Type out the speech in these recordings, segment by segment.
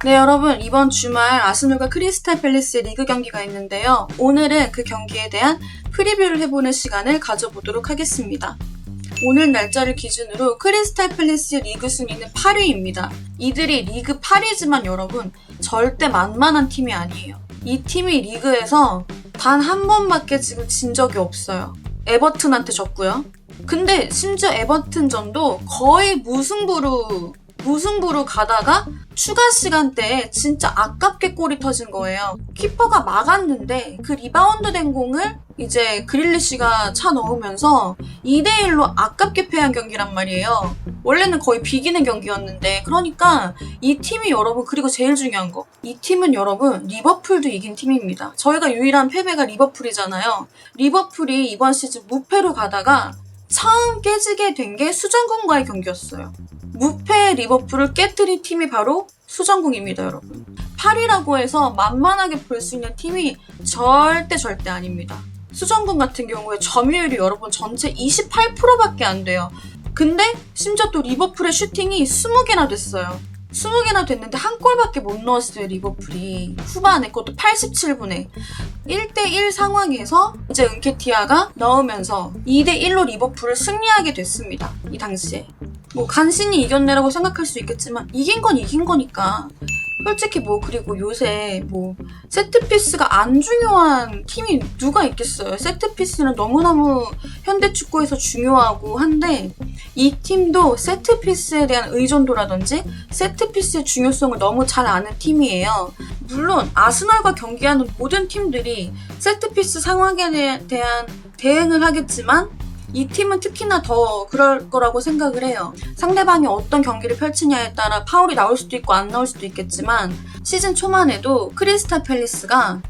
네, 여러분, 이번 주말 아스널과 크리스탈 팰리스의 리그 경기가 있는데요. 오늘은 그 경기에 대한 프리뷰를 해보는 시간을 가져보도록 하겠습니다. 오늘 날짜를 기준으로 크리스탈 팰리스 리그 순위는 8위입니다. 이들이 리그 8위지만 여러분, 절대 만만한 팀이 아니에요. 이 팀이 리그에서 단 한 번밖에 지금 진 적이 없어요. 에버튼한테 졌고요. 근데 심지어 에버튼전도 거의 무승부로 가다가 추가 시간대에 진짜 아깝게 골이 터진 거예요. 키퍼가 막았는데 그 리바운드 된 공을 이제 그릴리시가 차 넣으면서 2대1로 아깝게 패한 경기란 말이에요. 원래는 거의 비기는 경기였는데, 그러니까 이 팀이 여러분, 그리고 제일 중요한 거, 이 팀은 여러분 리버풀도 이긴 팀입니다. 저희가 유일한 패배가 리버풀이잖아요. 리버풀이 이번 시즌 무패로 가다가 처음 깨지게 된 게 수정궁과의 경기였어요. 무패 리버풀을 깨뜨린 팀이 바로 수정궁입니다, 여러분. 8위라고 해서 만만하게 볼 수 있는 팀이 절대 아닙니다. 수정궁 같은 경우에 점유율이 여러분 전체 28%밖에 안 돼요. 근데 심지어 또 리버풀의 슈팅이 20개나 됐어요. 20개나 됐는데 한 골밖에 못 넣었어요, 리버풀이. 후반에, 그것도 87분에. 1대1 상황에서 이제 은케티아가 넣으면서 2대1로 리버풀을 승리하게 됐습니다. 이 당시에. 뭐 간신히 이겼네라고 생각할 수 있겠지만 이긴 건 이긴 거니까. 솔직히 그리고 요새 세트피스가 안 중요한 팀이 누가 있겠어요. 세트피스는 너무너무 현대 축구에서 중요하고 한데 이 팀도 세트피스에 대한 의존도라든지 세트피스의 중요성을 너무 잘 아는 팀이에요. 물론 아스널과 경기하는 모든 팀들이 세트피스 상황에 대한 대응을 하겠지만 이 팀은 특히나 더 그럴 거라고 생각을 해요. 상대방이 어떤 경기를 펼치냐에 따라 파울이 나올 수도 있고 안 나올 수도 있겠지만 시즌 초만 해도 크리스탈 팰리스가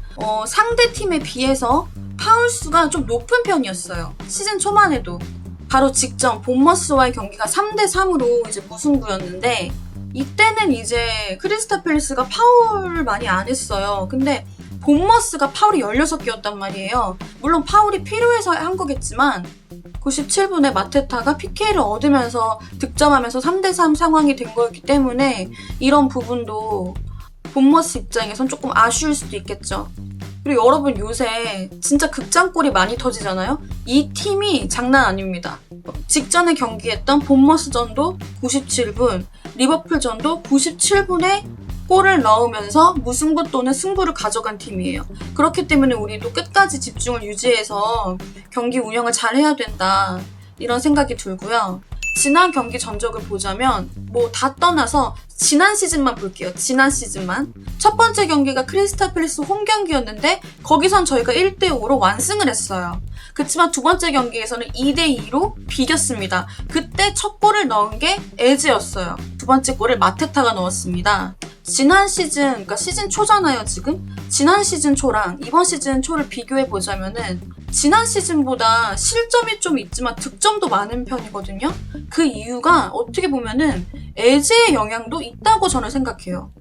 상대 팀에 비해서 파울 수가 좀 높은 편이었어요. 시즌 초만 해도. 바로 직전 본머스와의 경기가 3대3으로 이제 무승부였는데 이때는 이제 크리스탈 팰리스가 파울을 많이 안 했어요. 근데 본머스가 파울이 16개였단 말이에요. 물론 파울이 필요해서 한 거겠지만 97분에 마테타가 PK를 얻으면서 득점하면서 3대3 상황이 된 거였기 때문에 이런 부분도 본머스 입장에선 조금 아쉬울 수도 있겠죠. 그리고 여러분 요새 진짜 극장골이 많이 터지잖아요? 이 팀이 장난 아닙니다. 직전에 경기했던 본머스전도 97분, 리버풀전도 97분에 골을 넣으면서 무승부 또는 승부를 가져간 팀이에요. 그렇기 때문에 우리도 끝까지 집중을 유지해서 경기 운영을 잘 해야 된다, 이런 생각이 들고요. 지난 경기 전적을 보자면 다 떠나서 지난 시즌만 볼게요. 지난 시즌만. 첫 번째 경기가 크리스탈 팰리스 홈 경기였는데 거기선 저희가 1대5로 완승을 했어요. 그렇지만 두 번째 경기에서는 2대2로 비겼습니다. 그때 첫 골을 넣은 게 에즈였어요. 두 번째 골을 마테타가 넣었습니다. 지난 시즌, 그러니까 시즌 초잖아요, 지금? 지난 시즌 초랑 이번 시즌 초를 비교해보자면은 지난 시즌보다 실점이 좀 있지만 득점도 많은 편이거든요? 그 이유가 어떻게 보면은 에제의 영향도 있다고 저는 생각해요.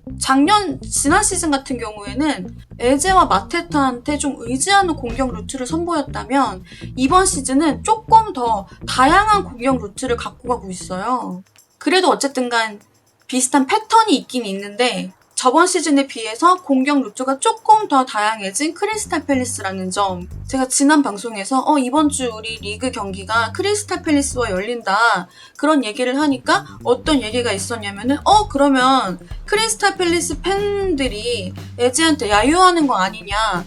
지난 시즌 같은 경우에는 에제와 마테타한테 좀 의지하는 공격 루트를 선보였다면 이번 시즌은 조금 더 다양한 공격 루트를 갖고 가고 있어요. 그래도 어쨌든 간 비슷한 패턴이 있긴 있는데 저번 시즌에 비해서 공격 루트가 조금 더 다양해진 크리스탈 팰리스라는 점. 제가 지난 방송에서 이번 주 우리 리그 경기가 크리스탈 팰리스와 열린다, 그런 얘기를 하니까 어떤 얘기가 있었냐면은 그러면 크리스탈 팰리스 팬들이 에즈한테 야유하는 거 아니냐.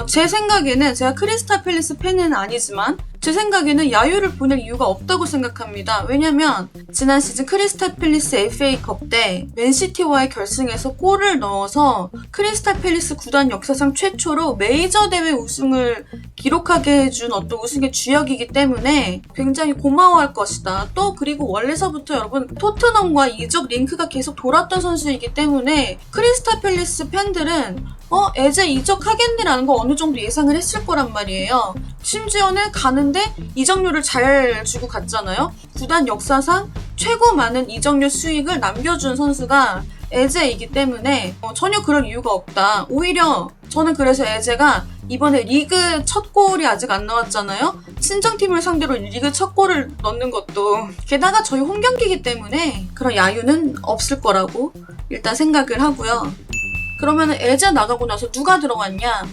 제 생각에는, 제가 크리스탈 팰리스 팬은 아니지만 제 생각에는 야유를 보낼 이유가 없다고 생각합니다. 왜냐면 지난 시즌 크리스탈 팰리스 FA컵 때 맨시티와의 결승에서 골을 넣어서 크리스탈 팰리스 구단 역사상 최초로 메이저 대회 우승을 기록하게 해준 어떤 우승의 주역이기 때문에 굉장히 고마워할 것이다. 또 그리고 원래서부터 여러분 토트넘과 이적 링크가 계속 돌았던 선수이기 때문에 크리스탈 팰리스 팬들은 에제 이적하겠네라는 거 어느 정도 예상을 했을 거란 말이에요. 심지어는 가는데 이적료를 잘 주고 갔잖아요. 구단 역사상 최고 많은 이적료 수익을 남겨준 선수가 에제이기 때문에 전혀 그럴 이유가 없다. 오히려 저는 그래서 에제가 이번에 리그 첫 골이 아직 안 나왔잖아요. 친정팀을 상대로 리그 첫 골을 넣는 것도, 게다가 저희 홈 경기이기 때문에 그런 야유는 없을 거라고 일단 생각을 하고요. 그러면 에제 나가고 나서 누가 들어갔냐?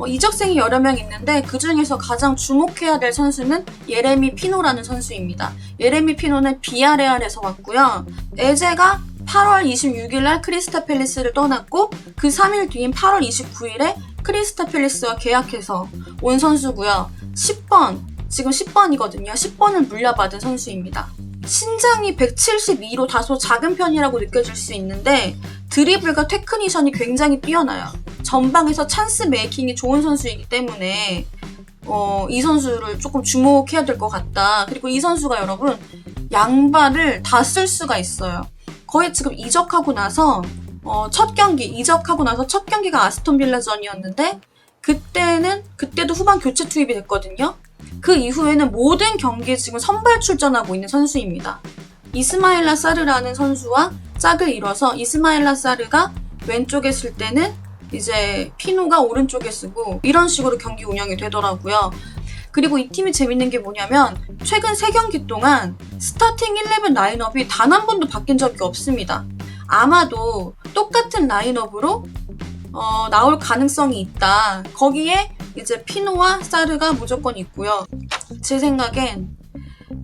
이적생이 여러 명 있는데 그 중에서 가장 주목해야 될 선수는 예레미 피노라는 선수입니다. 예레미 피노는 비아레알에서 왔고요. 에제가 8월 26일 날 크리스탈 팰리스를 떠났고 그 3일 뒤인 8월 29일에 크리스탈 팰리스와 계약해서 온 선수고요. 10번, 지금 10번이거든요. 10번을 물려받은 선수입니다. 신장이 172로 다소 작은 편이라고 느껴질 수 있는데 드리블과 테크니션이 굉장히 뛰어나요. 전방에서 찬스 메이킹이 좋은 선수이기 때문에 이 선수를 조금 주목해야 될 것 같다. 그리고 이 선수가 여러분 양발을 다 쓸 수가 있어요. 거의 지금 이적하고 나서 이적하고 나서 첫 경기가 아스톤 빌라전이었는데 그때도 후반 교체 투입이 됐거든요. 그 이후에는 모든 경기에 지금 선발 출전하고 있는 선수입니다. 이스마일라 사르라는 선수와 짝을 이뤄서 이스마일라 사르가 왼쪽에 쓸 때는 이제 피노가 오른쪽에 쓰고 이런 식으로 경기 운영이 되더라고요. 그리고 이 팀이 재밌는 게 뭐냐면 최근 3경기 동안 스타팅 11 라인업이 단 한 번도 바뀐 적이 없습니다. 아마도 똑같은 라인업으로 나올 가능성이 있다. 거기에 이제 피노와 사르가 무조건 있고요. 제 생각엔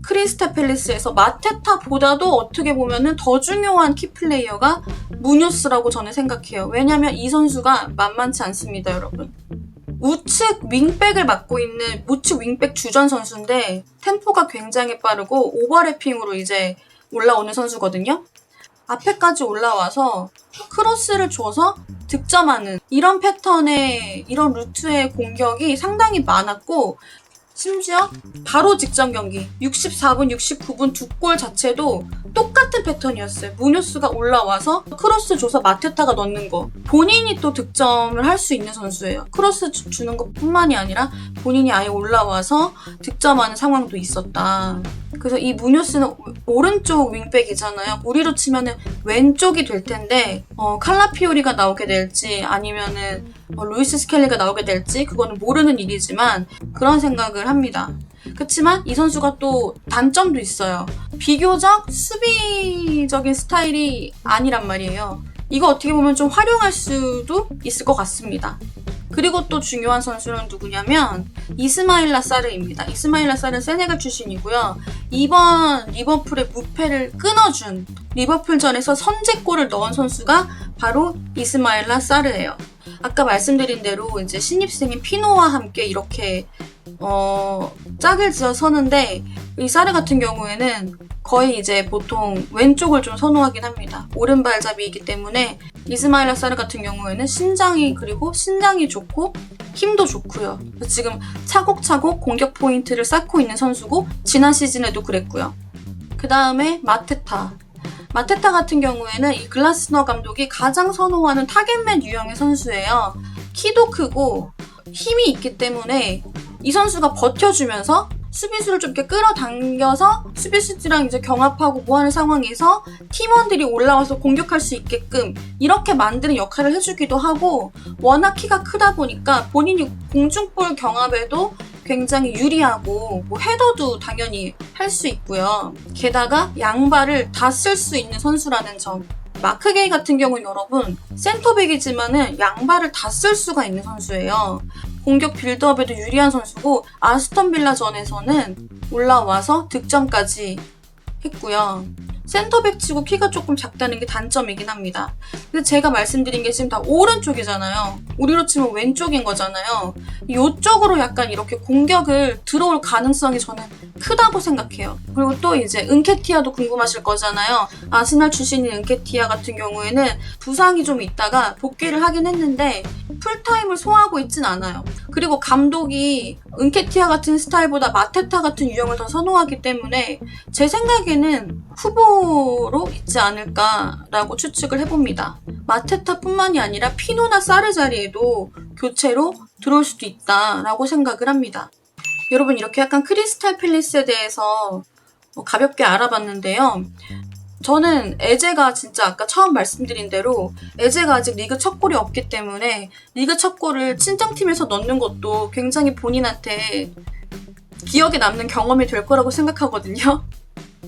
크리스탈 팰리스에서 마테타보다도 어떻게 보면은 더 중요한 키플레이어가 무뇨스라고 저는 생각해요. 왜냐면 이 선수가 만만치 않습니다, 여러분. 우측 윙백을 맡고 있는 우측 윙백 주전 선수인데 템포가 굉장히 빠르고 오버래핑으로 이제 올라오는 선수거든요. 앞에까지 올라와서 크로스를 줘서 득점하는 이런 패턴의 이런 루트의 공격이 상당히 많았고 심지어 바로 직전 경기 64분, 69분 두 골 자체도 똑같은 패턴이었어요. 무뇨스가 올라와서 크로스 줘서 마테타가 넣는 거. 본인이 또 득점을 할 수 있는 선수예요. 크로스 주는 것뿐만이 아니라 본인이 아예 올라와서 득점하는 상황도 있었다. 그래서 이 무뇨스는 오른쪽 윙백이잖아요. 우리로 치면은 왼쪽이 될 텐데 칼라피오리가 나오게 될지 아니면은 루이스 스켈리가 나오게 될지 그거는 모르는 일이지만 그런 생각을 합니다. 그렇지만 이 선수가 또 단점도 있어요. 비교적 수비적인 스타일이 아니란 말이에요. 이거 어떻게 보면 좀 활용할 수도 있을 것 같습니다. 그리고 또 중요한 선수는 누구냐면 이스마일라 사르입니다. 이스마일라 사르는 세네갈 출신이고요. 이번 리버풀의 무패를 끊어준 리버풀전에서 선제골을 넣은 선수가 바로 이스마일라 사르예요. 아까 말씀드린 대로 이제 신입생인 피노와 함께 이렇게 짝을 지어 서는데 이 사르 같은 경우에는 거의 이제 보통 왼쪽을 좀 선호하긴 합니다. 오른발잡이이기 때문에 이스마일라 사르 같은 경우에는 신장이 좋고 힘도 좋고요. 지금 차곡차곡 공격 포인트를 쌓고 있는 선수고 지난 시즌에도 그랬고요. 그 다음에 마테타 같은 경우에는 이 글라스너 감독이 가장 선호하는 타겟맨 유형의 선수예요. 키도 크고 힘이 있기 때문에 이 선수가 버텨주면서 수비수를 좀 이렇게 끌어당겨서 수비수들이랑 이제 경합하고 뭐하는 상황에서 팀원들이 올라와서 공격할 수 있게끔 이렇게 만드는 역할을 해주기도 하고 워낙 키가 크다 보니까 본인이 공중볼 경합에도 굉장히 유리하고 헤더도 당연히 할 수 있고요. 게다가 양발을 다 쓸 수 있는 선수라는 점. 마크 게이 같은 경우는 여러분 센터백이지만은 양발을 다 쓸 수가 있는 선수예요. 공격 빌드업에도 유리한 선수고 아스톤 빌라전에서는 올라와서 득점까지 했고요. 센터백 치고 키가 조금 작다는 게 단점이긴 합니다. 근데 제가 말씀드린 게 지금 다 오른쪽이잖아요. 우리로 치면 왼쪽인 거잖아요. 이쪽으로 약간 이렇게 공격을 들어올 가능성이 저는 크다고 생각해요. 그리고 또 이제 은케티아도 궁금하실 거잖아요. 아스날 출신인 은케티아 같은 경우에는 부상이 좀 있다가 복귀를 하긴 했는데 풀타임을 소화하고 있진 않아요. 그리고 감독이 은케티아 같은 스타일보다 마테타 같은 유형을 더 선호하기 때문에 제 생각에는 후보로 있지 않을까라고 추측을 해봅니다. 마테타뿐만이 아니라 피노나 사르 자리에도 교체로 들어올 수도 있다라고 생각을 합니다. 여러분 이렇게 약간 크리스탈 팰리스에 대해서 가볍게 알아봤는데요. 저는 에제가 진짜 아까 처음 말씀드린 대로 에제가 아직 리그 첫 골이 없기 때문에 리그 첫 골을 친정팀에서 넣는 것도 굉장히 본인한테 기억에 남는 경험이 될 거라고 생각하거든요.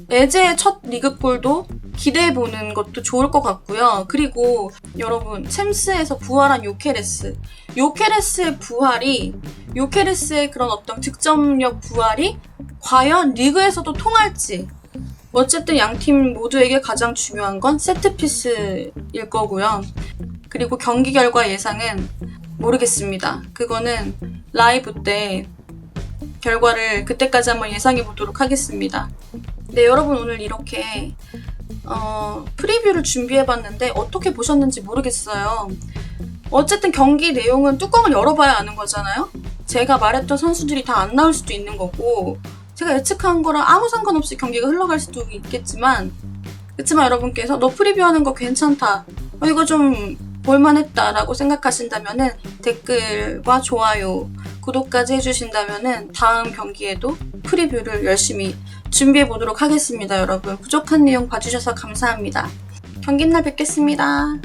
에제의 첫 리그골도 기대해보는 것도 좋을 것 같고요. 그리고 여러분, 챔스에서 부활한 요케레스의 부활이, 요케레스의 그런 어떤 득점력 부활이 과연 리그에서도 통할지. 어쨌든 양팀 모두에게 가장 중요한 건 세트피스일 거고요. 그리고 경기 결과 예상은 모르겠습니다. 그거는 라이브 때 결과를 그때까지 한번 예상해 보도록 하겠습니다. 네, 여러분 오늘 이렇게 프리뷰를 준비해봤는데 어떻게 보셨는지 모르겠어요. 어쨌든 경기 내용은 뚜껑을 열어봐야 아는 거잖아요. 제가 말했던 선수들이 다 안 나올 수도 있는 거고 제가 예측한 거랑 아무 상관없이 경기가 흘러갈 수도 있겠지만 그렇지만 여러분께서 너 프리뷰하는 거 괜찮다, 이거 좀 볼만했다라고 생각하신다면은 댓글과 좋아요, 구독까지 해주신다면은 다음 경기에도 프리뷰를 열심히 준비해 보도록 하겠습니다. 여러분 부족한 내용 봐주셔서 감사합니다. 경기 날 뵙겠습니다.